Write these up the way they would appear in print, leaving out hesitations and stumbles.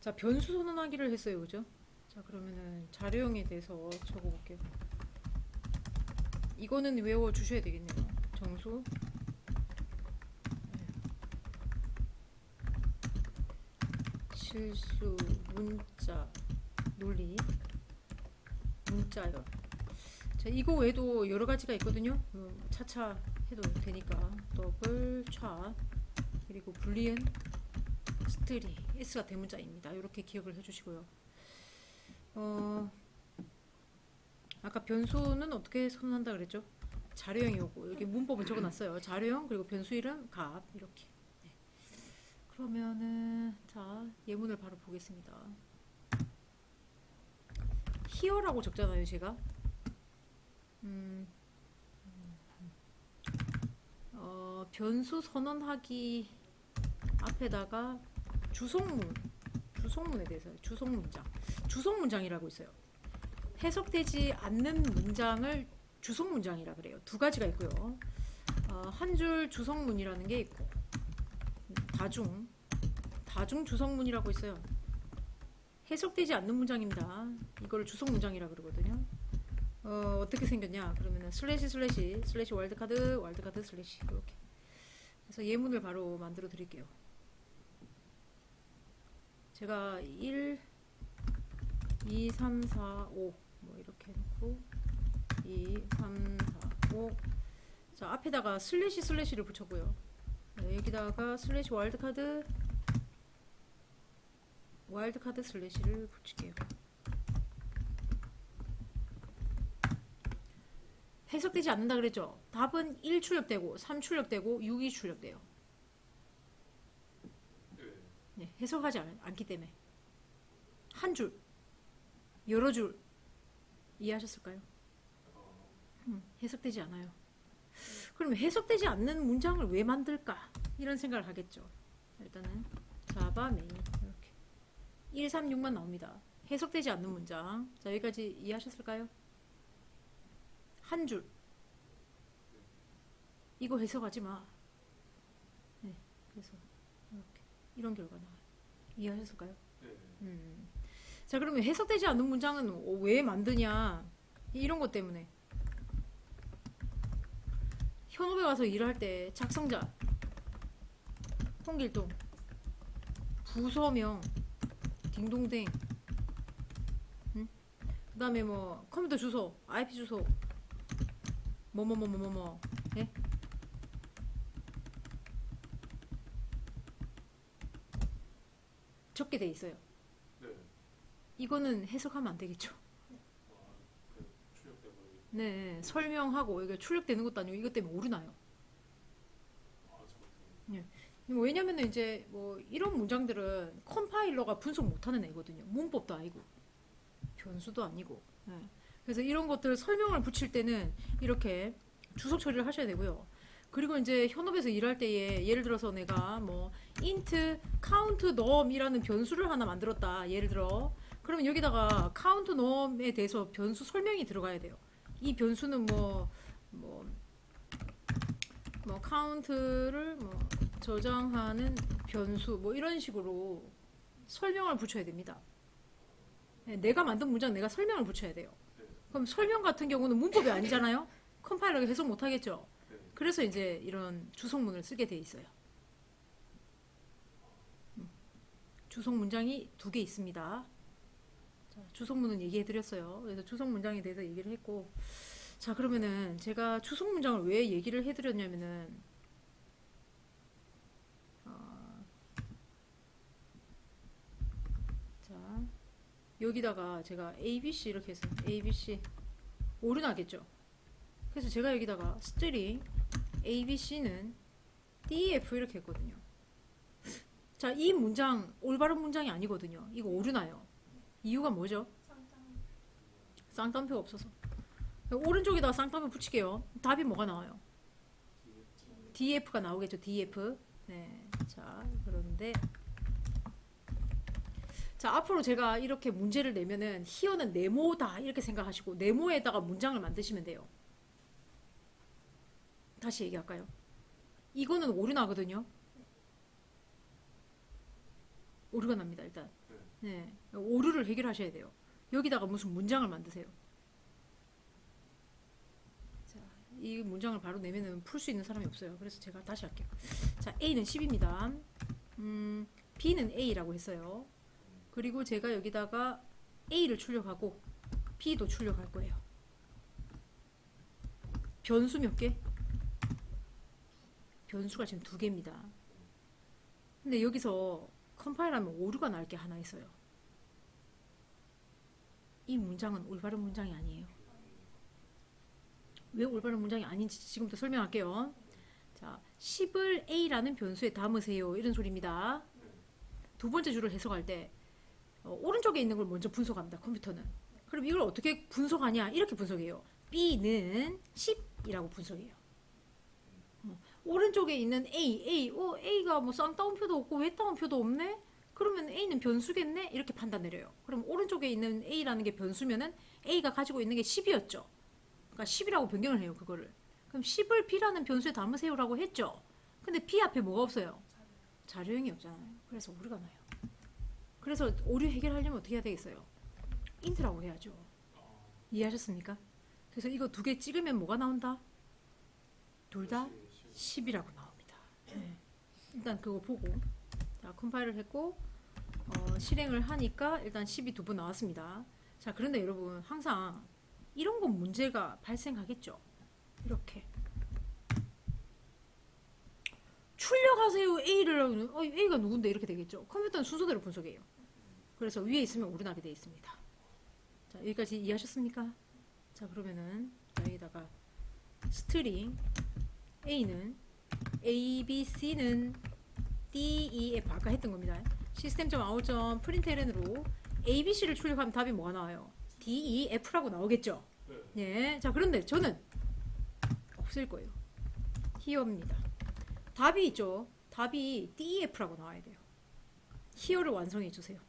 자, 변수 선언하기를 했어요. 그죠? 자, 그러면은 자료형에 대해서 적어볼게요. 이거는 외워주셔야 되겠네요. 정수, 실수, 문자, 논리, 문자열. 자, 이거 외에도 여러 가지가 있거든요. 차차 해도 되니까. 더블, 차, 그리고 불리은, 스트리, S가 대문자입니다. 이렇게 기억을 해주시고요. 아까 변수는 어떻게 선언한다 그랬죠? 자료형이 오고 여기 문법은 적어놨어요. 자료형 그리고 변수 이름 값 이렇게. 네. 그러면은 자 예문을 바로 보겠습니다. here라고 적잖아요, 제가. 변수 선언하기 앞에다가 주송문에 대해서 주송문장이라고 있어요. 해석되지 않는 문장을 주송문장이라 그래요. 두 가지가 있고요. 한 줄 주성문이라는 게 있고 다중 주성문이라고 있어요. 해석되지 않는 문장입니다. 이걸 주성문장이라 그러거든요. 어떻게 생겼냐? 그러면은 슬래시 와일드카드 슬래시 이렇게. 그래서 예문을 바로 만들어 드릴게요. 제가 1, 2, 3, 4, 5 뭐 이렇게 해놓고 2, 3, 4, 5. 자, 앞에다가 슬래시를 붙여고요. 네, 여기다가 슬래시 와일드카드 슬래시를 붙일게요. 해석되지 않는다 그랬죠? 답은 1 출력되고 3 출력되고 6이 출력돼요. 네, 해석하지 않기 때문에 한 줄, 여러 줄 이해하셨을까요? 해석되지 않아요. 그럼 해석되지 않는 문장을 왜 만들까? 이런 생각을 하겠죠. 일단은 자바 메인 이렇게 1, 3, 6만 나옵니다. 해석되지 않는 문장. 자, 여기까지 이해하셨을까요? 한 줄. 이거 해석하지 마. 네, 그래서 이렇게 이런 결과 나와요. 이해하셨을까요? 자, 그러면 해석되지 않는 문장은 왜 만드냐? 이런 것 때문에. 현업에 가서 일할 때 작성자, 홍길동, 부서명, 딩동댕, 응? 그 다음에 뭐 컴퓨터 주소, IP 주소, 뭐뭐뭐뭐뭐, 예? 적게 돼 있어요. 네. 이거는 해석하면 안 되겠죠. 출력되고 네, 설명하고 이게 출력되는 것도 아니고 이것 때문에 오류나요. 예. 왜냐면은 이제 뭐 이런 문장들은 컴파일러가 분석 못하는 애거든요. 문법도 아니고 변수도 아니고. 예. 그래서 이런 것들 설명을 붙일 때는 이렇게 주석 처리를 하셔야 되고요. 그리고 이제 현업에서 일할 때에 예를 들어서 내가 뭐 int count num이라는 변수를 하나 만들었다. 예를 들어. 그러면 여기다가 count num에 대해서 변수 설명이 들어가야 돼요. 이 변수는 뭐 count를 뭐 저장하는 변수 뭐 이런 식으로 설명을 붙여야 됩니다. 네, 내가 만든 문장 내가 설명을 붙여야 돼요. 그럼 설명 같은 경우는 문법이 아니잖아요. 컴파일러가 해석 못 하겠죠. 그래서 이제 이런 주석문을 쓰게 돼 있어요. 주석 문장이 2개 있습니다. 자, 주석문은 얘기해 드렸어요. 그래서 주석 문장에 대해서 얘기를 했고, 자, 그러면은 제가 주석 문장을 왜 얘기를 해 드렸냐면은 자, 여기다가 제가 ABC 이렇게 해서 ABC 오류 나겠죠. 그래서 제가 여기다가 스트링 ABC는 DEF 이렇게 했거든요. 자, 이 문장 올바른 문장이 아니거든요. 이거 오류 나요. 이유가 뭐죠? 쌍따옴표가 없어서. 오른쪽에다가 쌍따옴표 붙일게요. 답이 뭐가 나와요? DF가 나오겠죠. DF. 네. 자, 그런데 자, 앞으로 제가 이렇게 문제를 내면은 히어는 네모다 이렇게 생각하시고 네모에다가 문장을 만드시면 돼요. 다시 얘기할까요? 이거는 오류 나거든요. 오류가 납니다. 일단 네, 오류를 해결하셔야 돼요. 여기다가 무슨 문장을 만드세요. 자, 이 문장을 바로 내면은 풀 수 있는 사람이 없어요. 그래서 제가 다시 할게요. 자, A는 10입니다. B는 A라고 했어요. 그리고 제가 여기다가 A를 출력하고 B도 출력할 거예요. 변수 몇 개? 변수가 지금 2개입니다. 근데 여기서 컴파일하면 오류가 날 게 하나 있어요. 이 문장은 올바른 문장이 아니에요. 왜 올바른 문장이 아닌지 지금부터 설명할게요. 자, 10을 A라는 변수에 담으세요. 이런 소리입니다. 두 번째 줄을 해석할 때 오른쪽에 있는 걸 먼저 분석합니다. 컴퓨터는. 그럼 이걸 어떻게 분석하냐? 이렇게 분석해요. B는 10이라고 분석해요. 오른쪽에 있는 A가 뭐 쌍따옴표도 없고 외따옴표도 없네? 그러면 A는 변수겠네? 이렇게 판단 내려요. 그럼 오른쪽에 있는 A라는 게 변수면은 A가 가지고 있는 게 10이었죠. 그러니까 10이라고 변경을 해요, 그거를. 그럼 10을 B라는 변수에 담으세요라고 했죠. 근데 B 앞에 뭐가 없어요? 자료형이 없잖아요. 그래서 오류가 나요. 그래서 오류 해결하려면 어떻게 해야 되겠어요? 인트라고 해야죠. 이해하셨습니까? 그래서 이거 2개 찍으면 뭐가 나온다? 둘 다 10이라고 나옵니다. 네. 일단 그거 보고 자, 컴파일을 했고 실행을 하니까 일단 10이 2번 나왔습니다. 자, 그런데 여러분 항상 이런 건 문제가 발생하겠죠. 이렇게 출력하세요 A를 A가 누군데 이렇게 되겠죠. 컴퓨터는 순서대로 분석해요. 그래서 위에 있으면 오류나게 되어 있습니다. 자, 여기까지 이해하셨습니까? 자, 그러면은 여기다가 스트링 A는 A, B, C는 D, E, F 아까 했던 겁니다. system.out.println으로 A, B, C를 출력하면 답이 뭐가 나와요? D, E, F라고 나오겠죠? 예. 자, 그런데 저는 없을 거예요. here입니다. 답이 있죠? 답이 D, E, F라고 나와야 돼요. here를 완성해 주세요.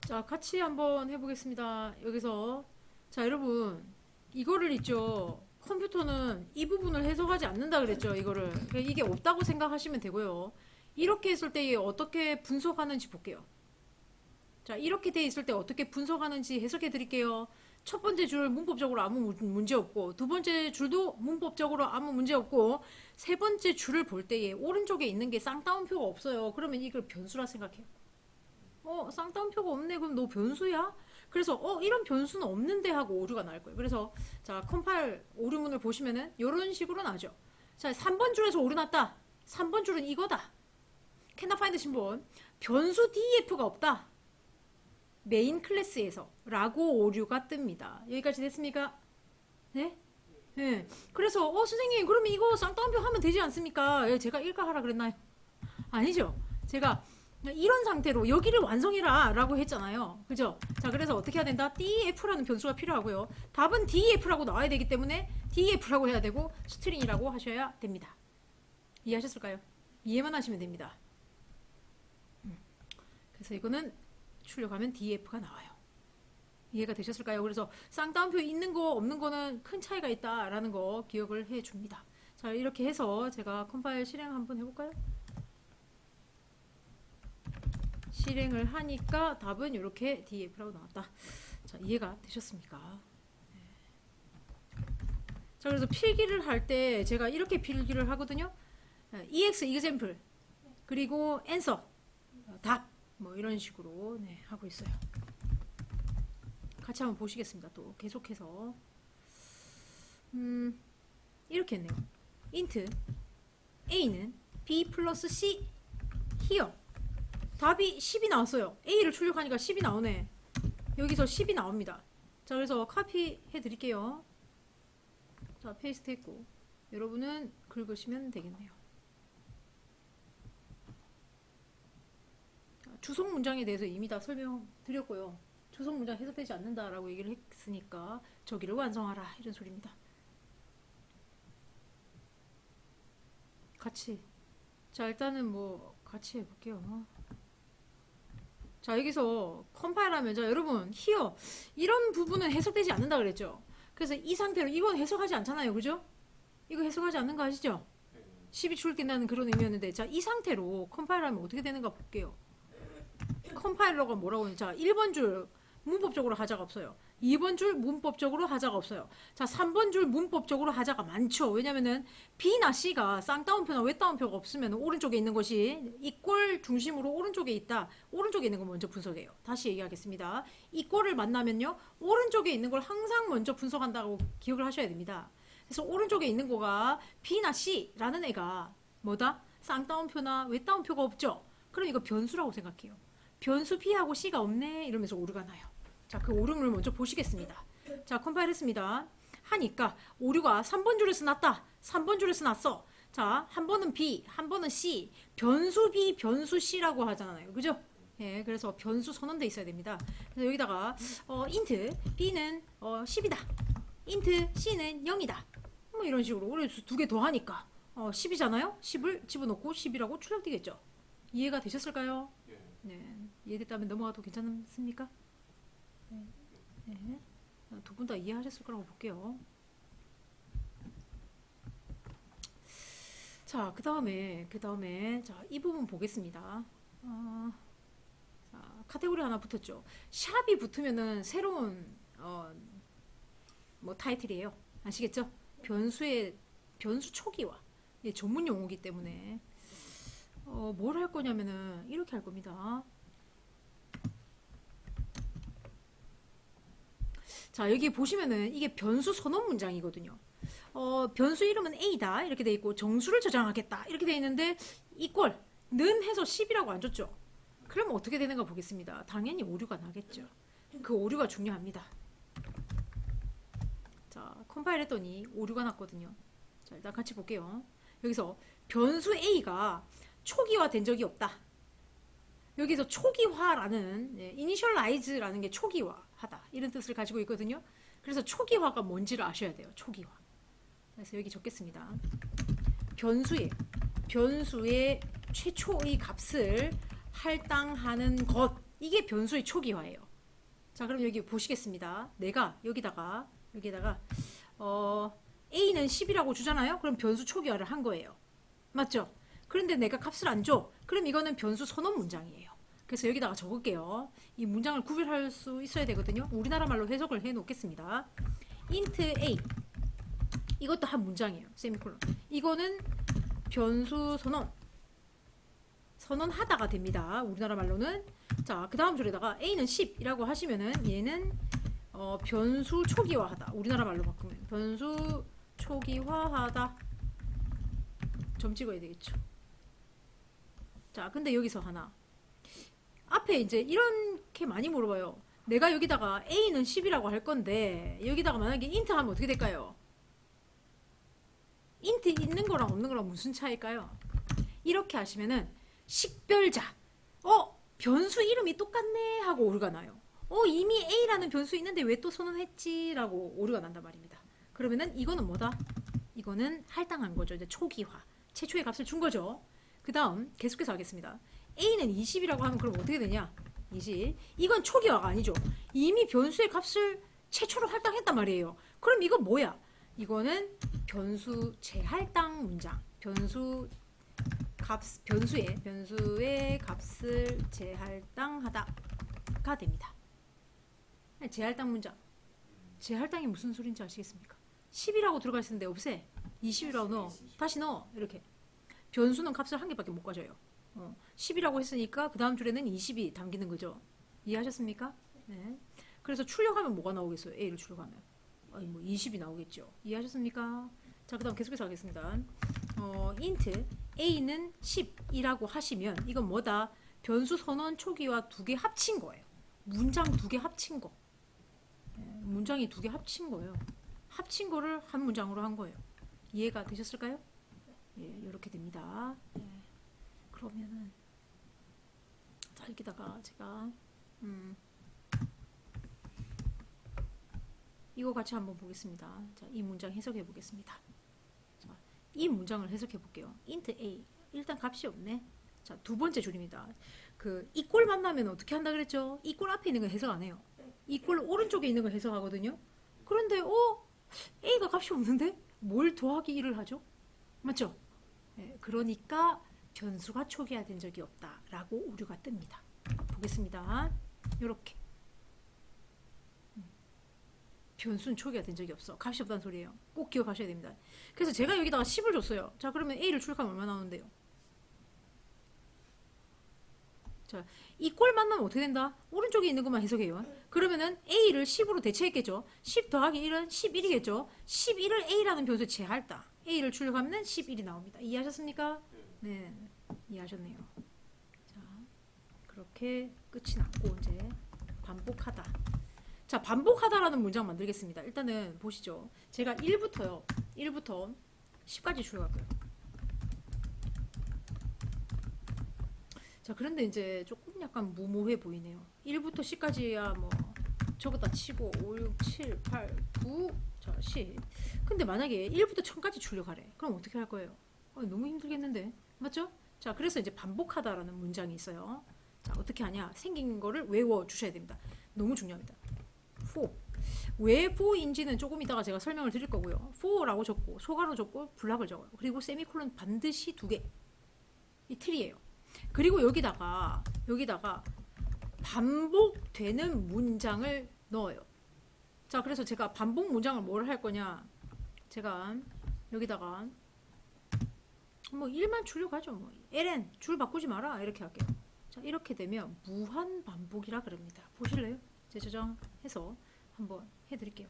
자, 같이 한번 해보겠습니다. 여기서 자, 여러분 이거를 있죠. 컴퓨터는 이 부분을 해석하지 않는다 그랬죠. 이거를 이게 없다고 생각하시면 되고요. 이렇게 했을 때 어떻게 분석하는지 볼게요. 자, 이렇게 돼 있을 때 어떻게 분석하는지 해석해 드릴게요. 첫 번째 줄 문법적으로 아무 문제 없고, 두 번째 줄도 문법적으로 아무 문제 없고, 세 번째 줄을 볼 때에 오른쪽에 있는 게 쌍따옴표가 없어요. 그러면 이걸 변수라 생각해요. 쌍따옴표가 없네. 그럼 너 변수야? 그래서 이런 변수는 없는데 하고 오류가 날 거예요. 그래서 자, 컴파일 오류문을 보시면은 이런 식으로 나죠. 자, 3번 줄에서 오류 났다. 3번 줄은 이거다. cannot find 신분. 변수 DEF가 없다. 메인 클래스에서 라고 오류가 뜹니다. 여기까지 됐습니까? 네? 네. 그래서 선생님 그러면 이거 쌍따옴표 하면 되지 않습니까? 제가 일과하라 그랬나요? 아니죠. 제가 이런 상태로 여기를 완성해라 라고 했잖아요. 그죠? 자, 그래서 어떻게 해야 된다? DEF라는 변수가 필요하고요. 답은 DEF라고 나와야 되기 때문에 DEF라고 해야 되고 스트링이라고 하셔야 됩니다. 이해하셨을까요? 이해만 하시면 됩니다. 그래서 이거는 출력하면 DEF가 나와요. 이해가 되셨을까요? 그래서 쌍따옴표 있는 거 없는 거는 큰 차이가 있다라는 거 기억을 해 줍니다. 자, 이렇게 해서 제가 컴파일 실행 한번 해볼까요? 실행을 하니까 답은 이렇게 DEF라고 나왔다. 자, 이해가 되셨습니까? 네. 자, 그래서 필기를 할 때 제가 이렇게 필기를 하거든요. EX example 그리고 answer 답 뭐 이런 식으로 네, 하고 있어요. 같이 한번 보시겠습니다. 또 계속해서 이렇게 했네요. int a는 b 플러스 c here 답이 10이 나왔어요. A를 출력하니까 10이 나오네. 여기서 10이 나옵니다. 자, 그래서 카피 해드릴게요. 자, 페이스트 했고 여러분은 긁으시면 되겠네요. 자, 주석 문장에 대해서 이미 다 설명드렸고요. 주석 문장 해석되지 않는다라고 얘기를 했으니까 저기를 완성하라 이런 소리입니다. 같이 자, 일단은 뭐 같이 해볼게요. 자, 여기서 컴파일하면 자, 여러분 here 이런 부분은 해석되지 않는다 그랬죠. 그래서 이 상태로 이건 해석하지 않잖아요. 그죠? 이거 해석하지 않는 거 아시죠? 10이 출력된다는 그런 의미였는데, 자, 이 상태로 컴파일하면 어떻게 되는가 볼게요. 컴파일러가 뭐라고 하냐. 자, 1번 줄 문법적으로 하자가 없어요. 2번 줄 문법적으로 하자가 없어요. 자, 3번 줄 문법적으로 하자가 많죠. 왜냐면은 B나 C가 쌍따옴표나 외따옴표가 없으면 오른쪽에 있는 것이 이꼴 중심으로 오른쪽에 있다. 오른쪽에 있는 걸 먼저 분석해요. 다시 얘기하겠습니다. 이꼴을 만나면요, 오른쪽에 있는 걸 항상 먼저 분석한다고 기억을 하셔야 됩니다. 그래서 오른쪽에 있는 거가 B나 C라는 애가 뭐다? 쌍따옴표나 외따옴표가 없죠. 그럼 이거 변수라고 생각해요. 변수 B하고 C가 없네 이러면서 오류가 나요. 자, 그 오류를 먼저 보시겠습니다. 자, 컴파일 했습니다. 하니까 오류가 3번 줄에서 났다. 3번 줄에서 났어. 자, 한 번은 B, 한 번은 C. 변수 B, 변수 C라고 하잖아요. 그죠? 예, 그래서 변수 선언돼 있어야 됩니다. 그래서 여기다가 인트 B는 10이다. 인트 C는 0이다. 뭐 이런 식으로 그래서 두 개 더 하니까 10이잖아요. 10을 집어넣고 10이라고 출력되겠죠. 이해가 되셨을까요? 네, 이해됐다면 넘어가도 괜찮습니까? 네. 두 분 다 이해하셨을 거라고 볼게요. 자, 그 다음에 자, 이 부분 보겠습니다. 자, 카테고리 하나 붙었죠. 샵이 붙으면은 새로운 뭐 타이틀이에요. 아시겠죠? 변수 초기화. 예, 전문 용어이기 때문에 뭘 할 거냐면은 이렇게 할 겁니다. 자, 여기 보시면은 이게 변수 선언 문장이거든요. 변수 이름은 A다 이렇게 돼 있고 정수를 저장하겠다 이렇게 돼 있는데 이꼴 는 해서 10이라고 안 줬죠. 그럼 어떻게 되는가 보겠습니다. 당연히 오류가 나겠죠. 그 오류가 중요합니다. 자, 컴파일 했더니 오류가 났거든요. 자, 일단 같이 볼게요. 여기서 변수 A가 초기화 된 적이 없다. 여기서 초기화라는 initialize라는 게 초기화하다 이런 뜻을 가지고 있거든요. 그래서 초기화가 뭔지를 아셔야 돼요. 초기화. 그래서 여기 적겠습니다. 변수의 최초의 값을 할당하는 것, 이게 변수의 초기화예요. 자, 그럼 여기 보시겠습니다. 내가 여기다가 A는 10이라고 주잖아요. 그럼 변수 초기화를 한 거예요. 맞죠? 그런데 내가 값을 안 줘. 그럼 이거는 변수 선언 문장이에요. 그래서 여기다가 적을게요. 이 문장을 구별할 수 있어야 되거든요. 우리나라 말로 해석을 해 놓겠습니다. int a 이것도 한 문장이에요. 세미콜론. 이거는 변수 선언하다가 됩니다. 우리나라 말로는. 자, 그 다음 줄에다가 a는 10이라고 하시면은 얘는 변수 초기화하다. 우리나라 말로 바꾸면 변수 초기화하다. 점 찍어야 되겠죠. 자, 근데 여기서 하나. 앞에 이제 이렇게 많이 물어봐요. 내가 여기다가 A는 10이라고 할 건데 여기다가 만약에 int 하면 어떻게 될까요? int 있는 거랑 없는 거랑 무슨 차이일까요? 이렇게 하시면은 식별자 변수 이름이 똑같네 하고 오류가 나요. 이미 A라는 변수 있는데 왜 또 선언했지? 라고 오류가 난단 말입니다. 그러면은 이거는 뭐다? 이거는 할당한 거죠. 이제 초기화. 최초의 값을 준 거죠. 그 다음 계속해서 하겠습니다. A는 20이라고 하면 그럼 어떻게 되냐? 20. 이건 초기화가 아니죠. 이미 변수의 값을 최초로 할당했단 말이에요. 그럼 이건 뭐야? 이거는 변수 재할당 문장. 변수의 값을 재할당하다가 됩니다. 재할당 문장. 재할당이 무슨 소린지 아시겠습니까? 10이라고 들어가 있었는데 없애. 20이라고 넣어. 다시 넣어. 이렇게. 변수는 값을 한 개밖에 못 가져요. 10이라고 했으니까 그 다음 줄에는 20이 담기는 거죠. 이해하셨습니까? 네. 그래서 출력하면 뭐가 나오겠어요? A를 출력하면. 뭐 20이 나오겠죠. 이해하셨습니까? 자, 그 다음 계속해서 하겠습니다. int A는 10이라고 하시면 이건 뭐다? 변수 선언 초기화 두 개 합친 거예요. 문장 두 개 합친 거. 문장이 두 개 합친 거예요. 합친 거를 한 문장으로 한 거예요. 이해가 되셨을까요? 예, 이렇게 됩니다. 예. 그러면은 자, 여기다가 제가 이거 같이 한번 보겠습니다. 자, 이 문장 해석해 보겠습니다. 자, 이 문장을 해석해 볼게요. int a 일단 값이 없네. 자, 두 번째 줄입니다. 그 이꼴 만나면 어떻게 한다 그랬죠? 이꼴 앞에 있는 거 해석 안 해요. 이꼴 오른쪽에 있는 거 해석하거든요. 그런데 a가 값이 없는데 뭘 더하기 1을 하죠? 맞죠? 예, 그러니까 변수가 초기화된 적이 없다라고 오류가 뜹니다. 보겠습니다. 이렇게 변수는 초기화된 적이 없어. 값이 없다는 소리예요. 꼭 기억하셔야 됩니다. 그래서 제가 여기다가 10을 줬어요. 자, 그러면 A를 출력하면 얼마 나오는데요? 자, 이 꼴 만나면 어떻게 된다? 오른쪽에 있는 것만 해석해요. 그러면은 A를 10으로 대체했겠죠. 10 더하기 1은 11이겠죠. 11을 A라는 변수에 제할다. A를 출력하면 11이 나옵니다. 이해하셨습니까? 네, 이해하셨네요. 자, 그렇게 끝이 났고 이제 반복하다. 자, 반복하다라는 문장 만들겠습니다. 일단은 보시죠. 제가 1부터 10까지 출력할게요. 자, 그런데 이제 조금 약간 무모해 보이네요. 1부터 10까지야 뭐 적었다 치고 5, 6, 7, 8, 9, 자, 10. 근데 만약에 1부터 1000까지 출력하래. 그럼 어떻게 할 거예요? 너무 힘들겠는데. 맞죠? 자, 그래서 이제 반복하다라는 문장이 있어요. 자, 어떻게 하냐? 생긴 거를 외워 주셔야 됩니다. 너무 중요합니다. for. 왜 for인지는 조금 이따가 제가 설명을 드릴 거고요. for라고 적고 소가로 적고 블락을 적어요. 그리고 세미콜론 반드시 2개. 이 틀이에요. 그리고 여기다가 반복되는 문장을 넣어요. 자, 그래서 제가 반복 문장을 뭘 할 거냐? 제가 여기다가 뭐 1만 출력하죠. 뭐 ln 줄 바꾸지 마라 이렇게 할게요. 자, 이렇게 되면 무한 반복이라 그럽니다. 보실래요? 재저장해서 한번 해드릴게요.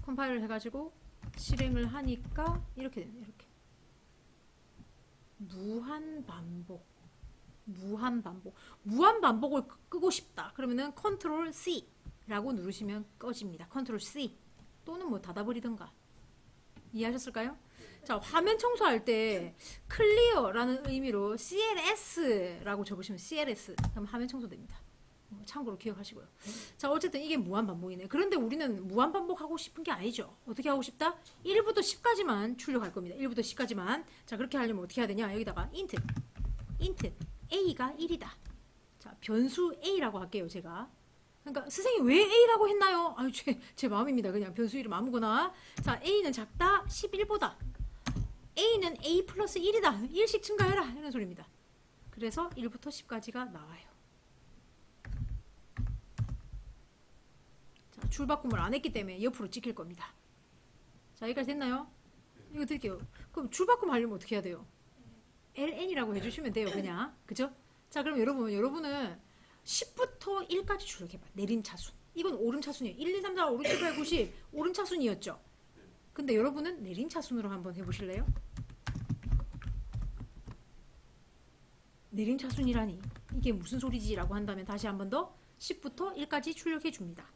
컴파일을 해가지고 실행을 하니까 이렇게 됩니다. 이렇게 무한 반복을 끄고 싶다. 그러면은 컨트롤 C라고 누르시면 꺼집니다. 컨트롤 C 또는 뭐 닫아버리든가. 이해하셨을까요? 자, 화면 청소할 때 클리어라는 의미로 CLS라고 적으시면 CLS 그럼 화면 청소됩니다. 참고로 기억하시고요. 자, 어쨌든 이게 무한반복이네. 그런데 우리는 무한반복하고 싶은 게 아니죠. 어떻게 하고 싶다? 1부터 10까지만 출력할 겁니다. 1부터 10까지만. 자, 그렇게 하려면 어떻게 해야 되냐? 여기다가 int A가 1이다. 자, 변수 A라고 할게요, 제가. 그러니까 선생님 왜 A라고 했나요? 아유, 제 마음입니다. 그냥 변수 이름 아무거나. 자, A는 작다 11보다. A는 A 플러스 1이다. 1씩 증가해라. 이런 소리입니다. 그래서 1부터 10까지가 나와요. 자, 줄바꿈을 안 했기 때문에 옆으로 찍힐 겁니다. 자, 여기까지 됐나요? 이거 드릴게요. 그럼 줄바꿈 하려면 어떻게 해야 돼요? ln이라고 해주시면 돼요. 그냥. 그죠? 자, 그럼 여러분은 10부터 1까지 출력해봐. 내린 차순. 이건 오름 차순이에요. 1, 2, 3, 4, 5, 6, 7, 8, 9, 10 오름 차순이었죠. 근데 여러분은 내린 차순으로 한번 해보실래요? 내린 차순이라니 이게 무슨 소리지? 라고 한다면 다시 한번 더 10부터 1까지 출력해 줍니다.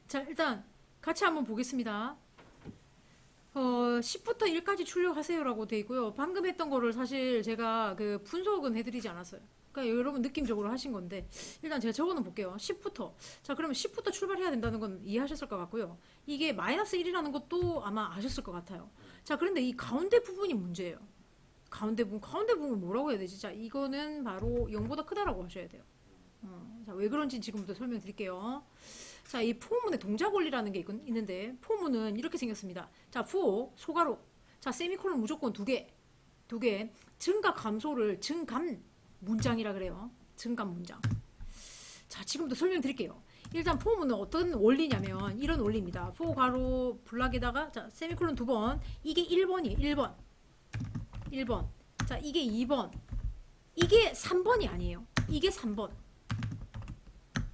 자, 일단 같이 한번 보겠습니다. 10부터 1까지 출력하세요라고 돼 있고요. 방금 했던 거를 사실 제가 그 분석은 해드리지 않았어요. 그러니까 여러분 느낌적으로 하신 건데 일단 제가 적어는 볼게요. 10부터. 자, 그러면 10부터 출발해야 된다는 건 이해하셨을 것 같고요. 이게 마이너스 1이라는 것도 아마 아셨을 것 같아요. 자, 그런데 이 가운데 부분이 문제예요. 가운데 부분 뭐라고 해야 되지? 자, 이거는 바로 0보다 크다라고 하셔야 돼요. 자, 왜 그런지 지금부터 설명드릴게요. 자, 이 포문의 동작 원리라는 게 있는데 포문은 이렇게 생겼습니다. 자, for 소가로. 자, 세미콜론 무조건 두 개. 증가 감소를 증감 문장이라 그래요. 증감 문장. 자, 지금부터 설명드릴게요. 일단 포문은 어떤 원리냐면 이런 원리입니다. for 가로 블락에다가 자, 세미콜론 두 번. 이게 1번이에요. 1번. 자, 이게 2번. 이게 3번이 아니에요. 이게 3번.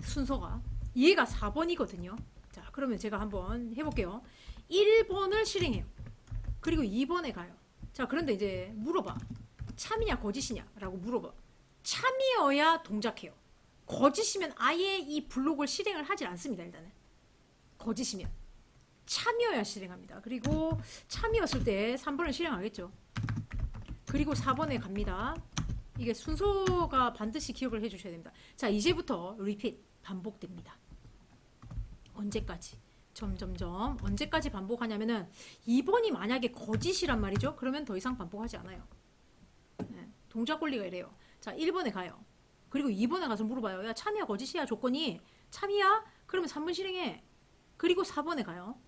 순서가 얘가 4번이거든요. 자, 그러면 제가 한번 해볼게요. 1번을 실행해요. 그리고 2번에 가요. 자, 그런데 이제 물어봐. 참이냐 거짓이냐 라고 물어봐. 참이어야 동작해요. 거짓이면 아예 이 블록을 실행을 하지 않습니다. 일단은 거짓이면 참이어야 실행합니다. 그리고 참이었을 때 3번을 실행하겠죠. 그리고 4번에 갑니다. 이게 순서가 반드시 기억을 해주셔야 됩니다. 자, 이제부터 repeat 반복됩니다. 언제까지? 점점점 언제까지 반복하냐면은 2번이 만약에 거짓이란 말이죠. 그러면 더 이상 반복하지 않아요. 네, 동작 원리가 이래요. 자, 1번에 가요. 그리고 2번에 가서 물어봐요. 야, 참이야 거짓이야 조건이 참이야? 그러면 3번 실행해. 그리고 4번에 가요.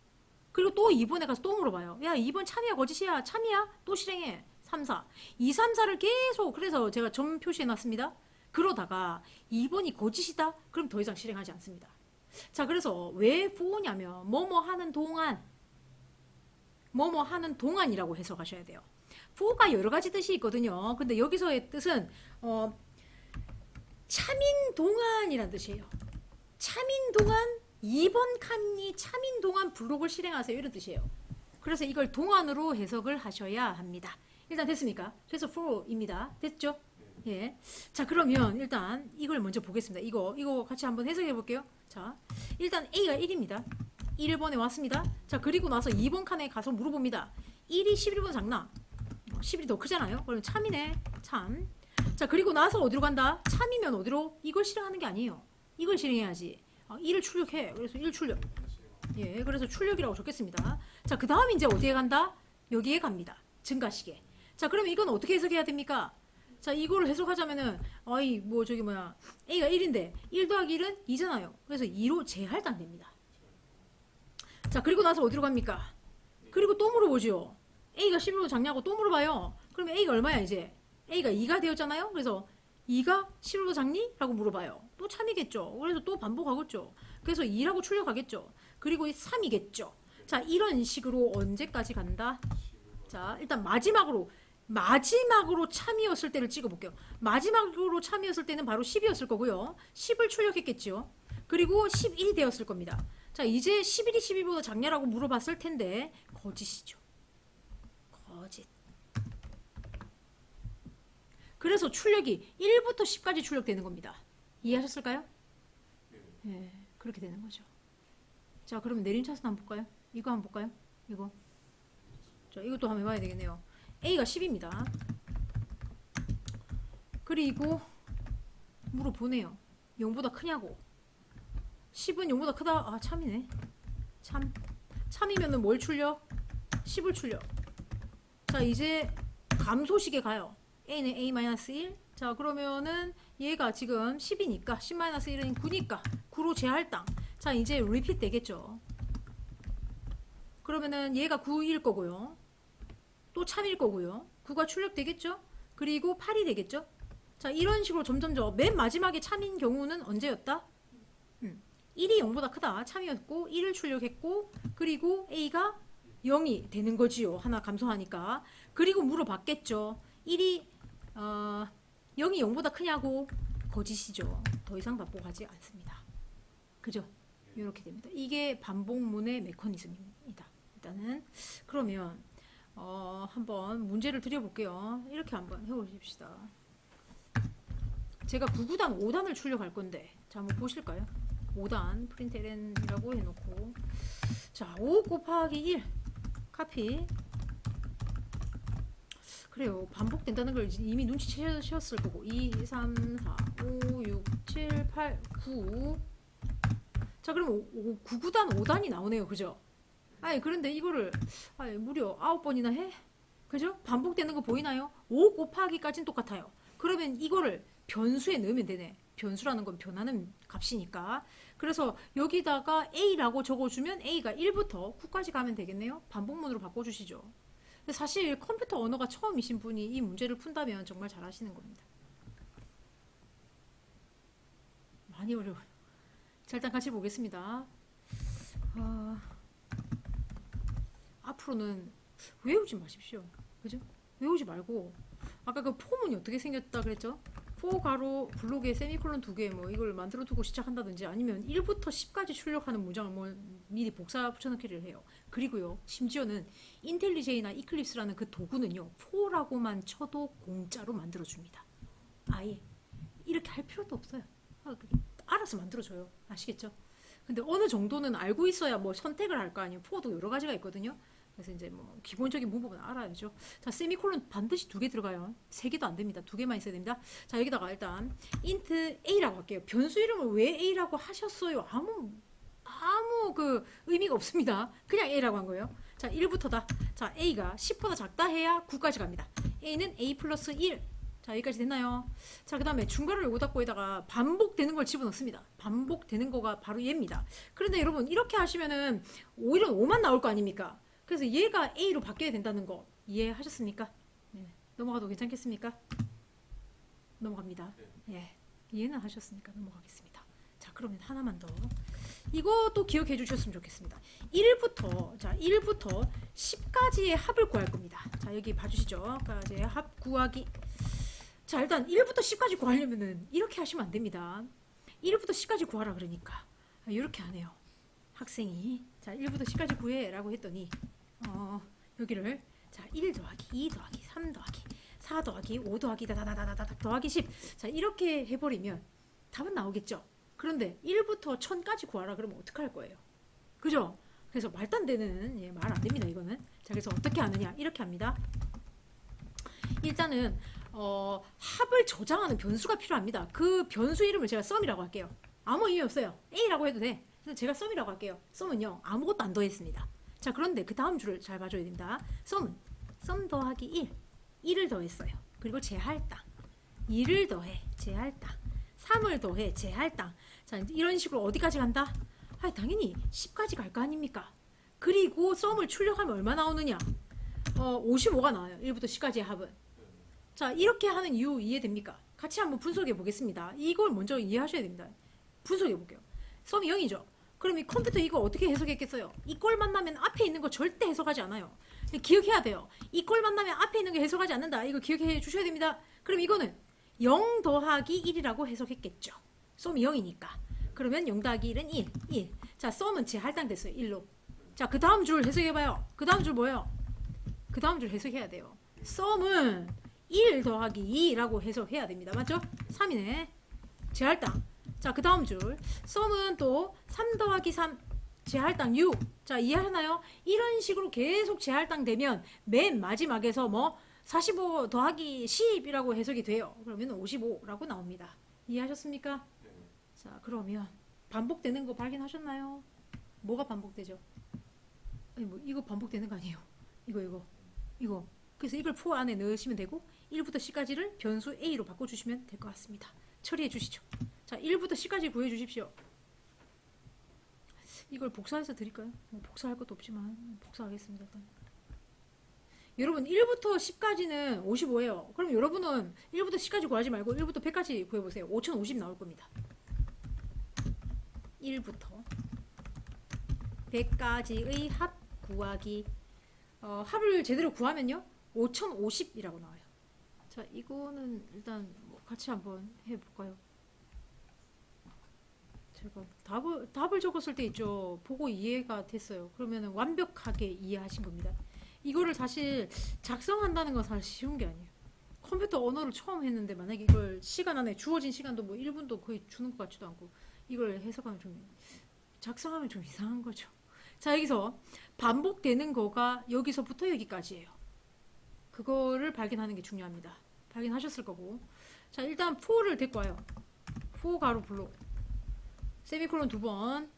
그리고 또 2번에 가서 또 물어봐요. 야, 2번 참이야 거짓이야 참이야? 또 실행해. 3, 4. 2, 3, 4를 계속 그래서 제가 점 표시해 놨습니다. 그러다가 2번이 거짓이다? 그럼 더 이상 실행하지 않습니다. 자, 그래서 왜 for냐면 뭐뭐 하는 동안 뭐뭐 하는 동안이라고 해석하셔야 돼요. for가 여러 가지 뜻이 있거든요. 근데 여기서의 뜻은 참인 동안이란 뜻이에요. 참인 동안 2번 칸이 참인 동안 블록을 실행하세요. 이런 뜻이에요. 그래서 이걸 동안으로 해석을 하셔야 합니다. 일단 됐습니까? 그래서 for입니다. 됐죠? 예. 자, 그러면 일단 이걸 먼저 보겠습니다. 이거 같이 한번 해석해 볼게요. 자, 일단 A가 1입니다. 1번에 왔습니다. 자, 그리고 나서 2번 칸에 가서 물어봅니다. 1이 11보다 작나? 11이 더 크잖아요. 그러면 참이네. 참. 자, 그리고 나서 어디로 간다? 참이면 어디로? 이걸 실행하는 게 아니에요. 이걸 실행해야지. 1을 출력해. 그래서 1 출력. 예, 그래서 출력이라고 적겠습니다. 자, 그 다음 이제 어디에 간다? 여기에 갑니다. 증가시계. 자, 그러면 이건 어떻게 해석해야 됩니까? 자, 이거를 해석하자면은 A가 1인데 1 더하기 1은 2잖아요. 그래서 2로 재할당됩니다. 자, 그리고 나서 어디로 갑니까? 그리고 또 물어보죠. A가 11보다 작냐고 또 물어봐요. 그러면 A가 얼마야 이제? A가 2가 되었잖아요. 그래서 2가 11보다 작니? 라고 물어봐요. 또 참이겠죠. 그래서 또 반복하겠죠. 그래서 2라고 출력하겠죠. 그리고 3이겠죠. 자, 이런 식으로 언제까지 간다? 자, 일단 마지막으로 참이었을 때를 찍어볼게요. 마지막으로 참이었을 때는 바로 10이었을 거고요. 10을 출력했겠죠. 그리고 11이 되었을 겁니다. 자, 이제 11이 12보다 작냐라고 물어봤을 텐데 거짓이죠. 거짓. 그래서 출력이 1부터 10까지 출력되는 겁니다. 이해하셨을까요? 네, 그렇게 되는 거죠. 자, 그럼 내림차순 한번 볼까요? 이거 한번 볼까요? 이거. 자, 이것도 한번 해봐야 되겠네요. A가 10입니다. 그리고 물어보네요. 0보다 크냐고. 10은 0보다 크다. 아, 참이네. 참이면은 뭘 출력? 10을 출력. 자, 이제 감소식에 가요. A는 A-1. 자, 그러면은 얘가 지금 10이니까 10-1은 9니까 9로 재할당. 자, 이제 repeat 되겠죠. 그러면은 얘가 9일 거고요. 또 참일 거고요. 9가 출력되겠죠? 그리고 8이 되겠죠? 자, 이런 식으로 점점점 맨 마지막에 참인 경우는 언제였다? 1이 0보다 크다. 참이었고 1을 출력했고 그리고 A가 0이 되는 거지요. 하나 감소하니까. 그리고 물어봤겠죠. 1이 0이 0보다 크냐고. 거짓이죠. 더 이상 반복하지 않습니다. 그죠? 이렇게 됩니다. 이게 반복문의 메커니즘입니다. 일단은 그러면 한번 문제를 드려볼게요. 이렇게 한번 해보십시다. 제가 9구단 5단을 출력할 건데 자, 한번 보실까요? 5단 프린트LN이라고 해놓고 자, 5 곱하기 1 카피. 그래요. 반복된다는 걸 이미 눈치채셨을 거고 2, 3, 4, 5, 6, 7, 8, 9. 자, 그럼 9구단 5단이 나오네요. 그죠? 아니, 그런데 이거를 무려 9번이나 해? 그죠? 반복되는 거 보이나요? 5 곱하기까지는 똑같아요. 그러면 이거를 변수에 넣으면 되네. 변수라는 건 변하는 값이니까. 그래서 여기다가 A라고 적어주면 A가 1부터 9까지 가면 되겠네요. 반복문으로 바꿔주시죠. 근데 사실 컴퓨터 언어가 처음이신 분이 이 문제를 푼다면 정말 잘하시는 겁니다. 많이 어려워요. 자, 일단 같이 보겠습니다. 앞으로는 외우지 마십시오. 그죠? 외우지 말고 아까 그 포문이 어떻게 생겼다 그랬죠? 포 가로 블록에 세미콜론 2개 뭐 이걸 만들어 두고 시작한다든지 아니면 1부터 10까지 출력하는 문장을 뭐 미리 복사 붙여넣기를 해요. 그리고요, 심지어는 인텔리제이나 이클립스라는 그 도구는요, 포라고만 쳐도 공짜로 만들어줍니다. 아예 이렇게 할 필요도 없어요. 알아서 만들어줘요. 아시겠죠? 근데 어느 정도는 알고 있어야 뭐 선택을 할 거 아니에요. 포도 여러 가지가 있거든요. 그래서 이제 뭐 기본적인 문법은 알아야죠. 자, 세미콜론 반드시 2개 들어가요. 3개도 안 됩니다. 2개만 있어야 됩니다. 자, 여기다가 일단 int a라고 할게요. 변수 이름을 왜 a라고 하셨어요? 아무 그 의미가 없습니다. 그냥 A라고 한 거예요. 자, 1부터다. 자, A가 10보다 작다 해야 9까지 갑니다. A는 A 플러스 1. 자, 여기까지 됐나요? 자, 그 다음에 중괄호 요거 닫고에다가 반복되는 걸 집어넣습니다. 반복되는 거가 바로 얘입니다. 그런데 여러분, 이렇게 하시면은 오히려 5만 나올 거 아닙니까? 그래서 얘가 A로 바뀌어야 된다는 거 이해하셨습니까? 네. 넘어가도 괜찮겠습니까? 넘어갑니다. 예. 이해는 하셨으니까 넘어가겠습니다. 자, 그러면 하나만 더. 이것도 기억해 주셨으면 좋겠습니다. 1부터 10까지의 합을 구할 겁니다. 자, 여기 봐주시죠. 까지의 합 구하기. 자, 일단 1부터 10까지 구하려면은 이렇게 하시면 안 됩니다. 1부터 10까지 구하라 그러니까 이렇게 하네요. 학생이 자, 1부터 10까지 구해 라고 했더니 여기를 자, 1 더하기 2 더하기 3 더하기 4 더하기 5 더하기 다다다다다다 더하기 10. 자, 이렇게 해버리면 답은 나오겠죠. 그런데 1부터 1000까지 구하라 그러면 어떡할 거예요? 그죠? 그래서 말도 안 되는 말 안 됩니다. 이거는. 자, 그래서 어떻게 하느냐? 이렇게 합니다. 일단은 합을 저장하는 변수가 필요합니다. 그 변수 이름을 제가 썸이라고 할게요. 아무 의미 없어요. A라고 해도 돼. 그래서 제가 썸이라고 할게요. 썸은요, 아무것도 안 더했습니다. 자, 그런데 그 다음 줄을 잘 봐줘야 됩니다. 썸은 썸 더하기 1, 1을 더했어요. 그리고 제할당, 2를 더해, 제할당, 3을 더해, 제할당. 자, 이런 식으로 어디까지 간다? 당연히 10까지 갈 거 아닙니까? 그리고 썸을 출력하면 얼마 나오느냐? 55가 나와요. 1부터 10까지의 합은. 자, 이렇게 하는 이유 이해됩니까? 같이 한번 분석해 보겠습니다. 이걸 먼저 이해하셔야 됩니다. 분석해 볼게요. 썸이 0이죠? 그럼 이 컴퓨터 이거 어떻게 해석했겠어요? 이 꼴 만나면 앞에 있는 거 절대 해석하지 않아요. 기억해야 돼요. 이 꼴 만나면 앞에 있는 거 해석하지 않는다. 이거 기억해 주셔야 됩니다. 그럼 이거는 0 더하기 1이라고 해석했겠죠. 썸이 0이니까. 그러면 0 더하기 1은 1, 1. 자, 썸은 재할당됐어요. 1로. 자, 그 다음 줄 해석해봐요. 그 다음 줄 뭐예요? 그 다음 줄 해석해야 돼요. 썸은 1 더하기 2라고 해석해야 됩니다. 맞죠? 3이네. 재할당. 자, 그 다음 줄. 썸은 또 3 더하기 3. 재할당 6. 자, 이해하나요? 이런 식으로 계속 재할당 되면 맨 마지막에서 뭐 45 더하기 10이라고 해석이 돼요. 그러면 55라고 나옵니다. 이해하셨습니까? 자, 그러면 반복되는 거 발견하셨나요? 뭐가 반복되죠? 아니, 뭐 이거 반복되는 거 아니에요? 이거. 그래서 이걸 포 안에 넣으시면 되고 1부터 10까지를 변수 A로 바꿔주시면 될 것 같습니다. 처리해 주시죠. 자, 1부터 10까지 구해 주십시오. 이걸 복사해서 드릴까요? 뭐 복사할 것도 없지만 복사하겠습니다. 일단. 여러분 1부터 10까지는 55예요. 그럼 여러분은 1부터 10까지 구하지 말고 1부터 100까지 구해보세요. 5050 나올 겁니다. 1부터 100까지의 합 구하기. 합을 제대로 구하면요 5050이라고 나와요. 자, 이거는 일단 뭐 같이 한번 해볼까요? 제가 답을 적었을 때 있죠. 보고 이해가 됐어요. 그러면 완벽하게 이해하신 겁니다. 이거를 사실 작성한다는 건 사실 쉬운 게 아니에요. 컴퓨터 언어를 처음 했는데 만약에 이걸 시간 안에 주어진 시간도 뭐 1분도 거의 주는 것 같지도 않고 이걸 해석하면 좀 작성하면 좀 이상한 거죠. 자, 여기서 반복되는 거가 여기서부터 여기까지예요. 그거를 발견하는 게 중요합니다. 발견하셨을 거고. 자, 일단 for를 데리고 와요. for 가로 블록 세미콜론 2번.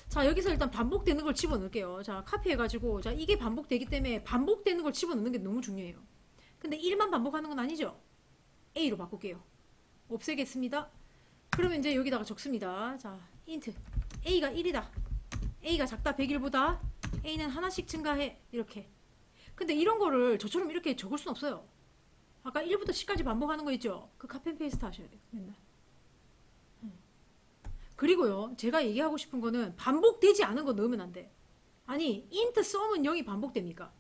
자, 여기서 일단 반복되는 걸 집어넣을게요. 자, 카피해가지고 자, 이게 반복되기 때문에 반복되는 걸 집어넣는 게 너무 중요해요. 근데 1만 반복하는 건 아니죠? A로 바꿀게요. 없애겠습니다. 그러면 이제 여기다가 적습니다. 자, 인트 A가 1이다. A가 작다 100일보다 A는 하나씩 증가해. 이렇게. 근데 이런 거를 저처럼 이렇게 적을 순 없어요. 아까 1부터 10까지 반복하는 거 있죠? 그 카피 앤 페이스트 하셔야 돼요. 맨날. 그리고요, 제가 얘기하고 싶은 거는 반복되지 않은 거 넣으면 안 돼. 아니, int sum은 0이 반복됩니까?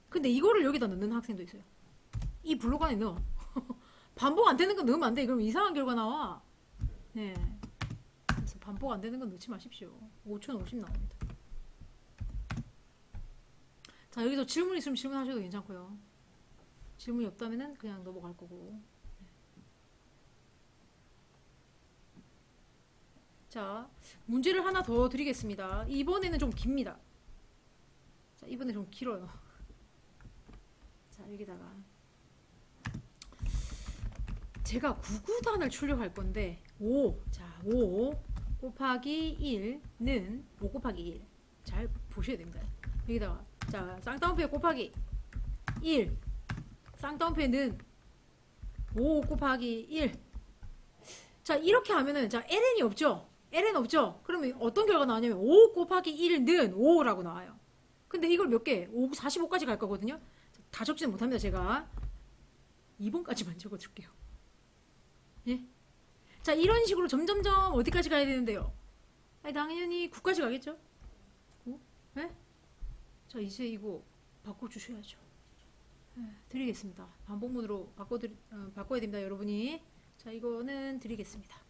근데 이거를 여기다 넣는 학생도 있어요. 이 블록 안에 넣어. 반복 안 되는 거 넣으면 안 돼. 그럼 이상한 결과 나와. 네. 그래서 반복 안 되는 건 넣지 마십시오. 5050 나옵니다. 자, 여기서 질문 있으면 질문하셔도 괜찮고요. 질문이 없다면은 그냥 넘어갈 거고. 자, 문제를 하나 더 드리겠습니다. 이번에는 좀 깁니다. 자, 이번에 좀 길어요. 자, 여기다가 제가 구구단을 출력할 건데 5, 자, 5 곱하기 1는 5 곱하기 1. 잘 보셔야 됩니다. 여기다가 자 쌍따옴표 곱하기 1 쌍따옴표는 5 곱하기 1. 자 이렇게 하면은 자 ln이 없죠. ln 없죠. 그러면 어떤 결과 나오냐면 5 곱하기 1는 5라고 나와요. 근데 이걸 몇 개? 5, 45까지 갈 거거든요. 다 적지는 못합니다. 제가 2번까지만 적어줄게요. 예? 자 이런 식으로 점점점 어디까지 가야 되는데요? 아니, 당연히 9까지 가겠죠? 9? 예? 자 이제 이거 바꿔주셔야죠. 예, 드리겠습니다. 반복 모드로 바꿔야 됩니다. 여러분이. 자 이거는 드리겠습니다.